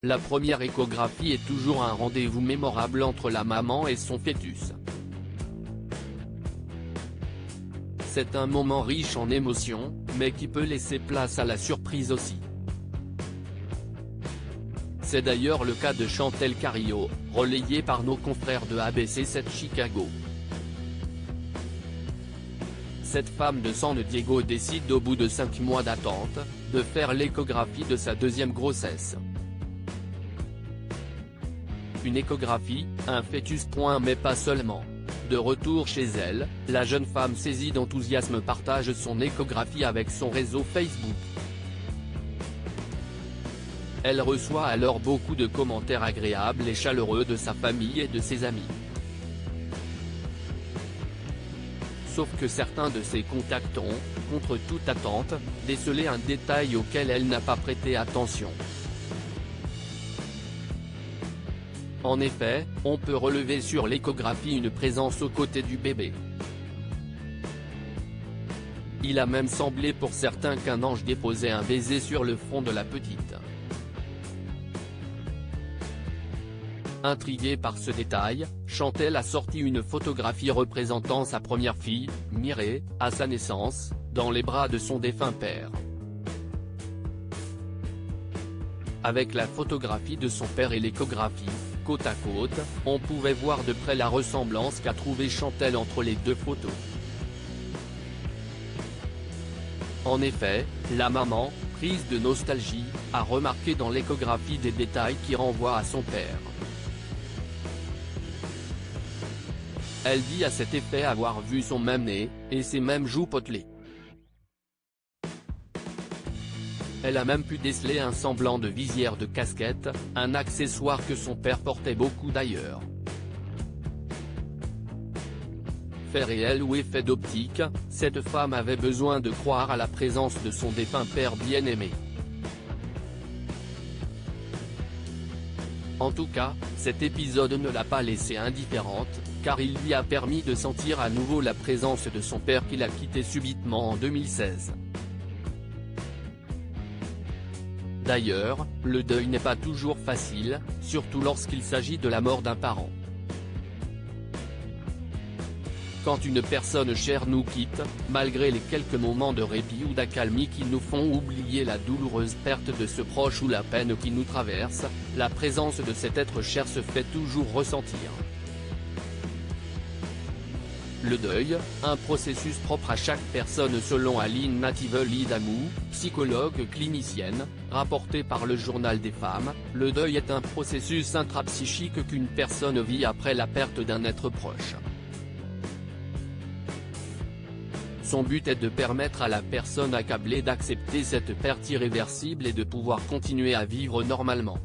La première échographie est toujours un rendez-vous mémorable entre la maman et son fœtus. C'est un moment riche en émotions, mais qui peut laisser place à la surprise aussi. C'est d'ailleurs le cas de Chantel Carrillo, relayé par nos confrères de ABC7 Chicago. Cette femme de San Diego décide au bout de 5 mois d'attente, de faire l'échographie de sa deuxième grossesse. Une échographie, un fœtus. Mais pas seulement. De retour chez elle, la jeune femme saisie d'enthousiasme partage son échographie avec son réseau Facebook. Elle reçoit alors beaucoup de commentaires agréables et chaleureux de sa famille et de ses amis. Sauf que certains de ses contacts ont, contre toute attente, décelé un détail auquel elle n'a pas prêté attention. En effet, on peut relever sur l'échographie une présence aux côtés du bébé. Il a même semblé pour certains qu'un ange déposait un baiser sur le front de la petite. Intriguée par ce détail, Chantel a sorti une photographie représentant sa première fille, Mireille, à sa naissance, dans les bras de son défunt père. Avec la photographie de son père et l'échographie, côte à côte, on pouvait voir de près la ressemblance qu'a trouvée Chantel entre les deux photos. En effet, la maman, prise de nostalgie, a remarqué dans l'échographie des détails qui renvoient à son père. Elle dit à cet effet avoir vu son même nez, et ses mêmes joues potelées. Elle a même pu déceler un semblant de visière de casquette, un accessoire que son père portait beaucoup d'ailleurs. Fait réel ou effet d'optique, cette femme avait besoin de croire à la présence de son défunt père bien-aimé. En tout cas, cet épisode ne l'a pas laissée indifférente, car il lui a permis de sentir à nouveau la présence de son père qu'il a quitté subitement en 2016. D'ailleurs, le deuil n'est pas toujours facile, surtout lorsqu'il s'agit de la mort d'un parent. Quand une personne chère nous quitte, malgré les quelques moments de répit ou d'accalmie qui nous font oublier la douloureuse perte de ce proche ou la peine qui nous traverse, la présence de cet être cher se fait toujours ressentir. Le deuil, un processus propre à chaque personne selon Aline Natively-Damou, psychologue clinicienne, rapporté par le Journal des femmes, le deuil est un processus intrapsychique qu'une personne vit après la perte d'un être proche. Son but est de permettre à la personne accablée d'accepter cette perte irréversible et de pouvoir continuer à vivre normalement.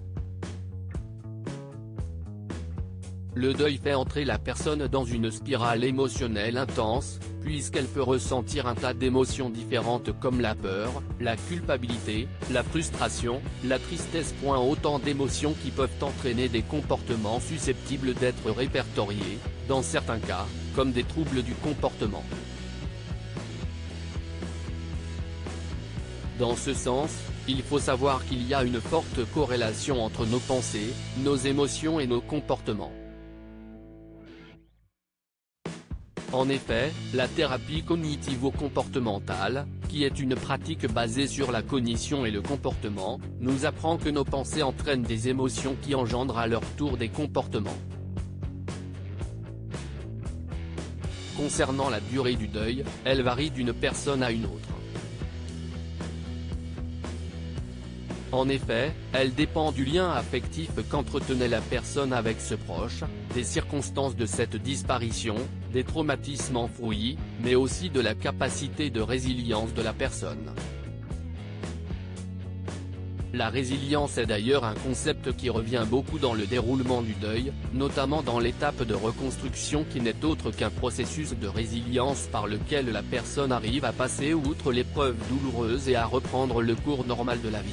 Le deuil fait entrer la personne dans une spirale émotionnelle intense, puisqu'elle peut ressentir un tas d'émotions différentes comme la peur, la culpabilité, la frustration, la tristesse. Autant d'émotions qui peuvent entraîner des comportements susceptibles d'être répertoriés, dans certains cas, comme des troubles du comportement. Dans ce sens, il faut savoir qu'il y a une forte corrélation entre nos pensées, nos émotions et nos comportements. En effet, la thérapie cognitivo-comportementale, qui est une pratique basée sur la cognition et le comportement, nous apprend que nos pensées entraînent des émotions qui engendrent à leur tour des comportements. Concernant la durée du deuil, elle varie d'une personne à une autre. En effet, elle dépend du lien affectif qu'entretenait la personne avec ce proche, des circonstances de cette disparition, des traumatismes enfouis, mais aussi de la capacité de résilience de la personne. La résilience est d'ailleurs un concept qui revient beaucoup dans le déroulement du deuil, notamment dans l'étape de reconstruction qui n'est autre qu'un processus de résilience par lequel la personne arrive à passer outre l'épreuve douloureuse et à reprendre le cours normal de la vie.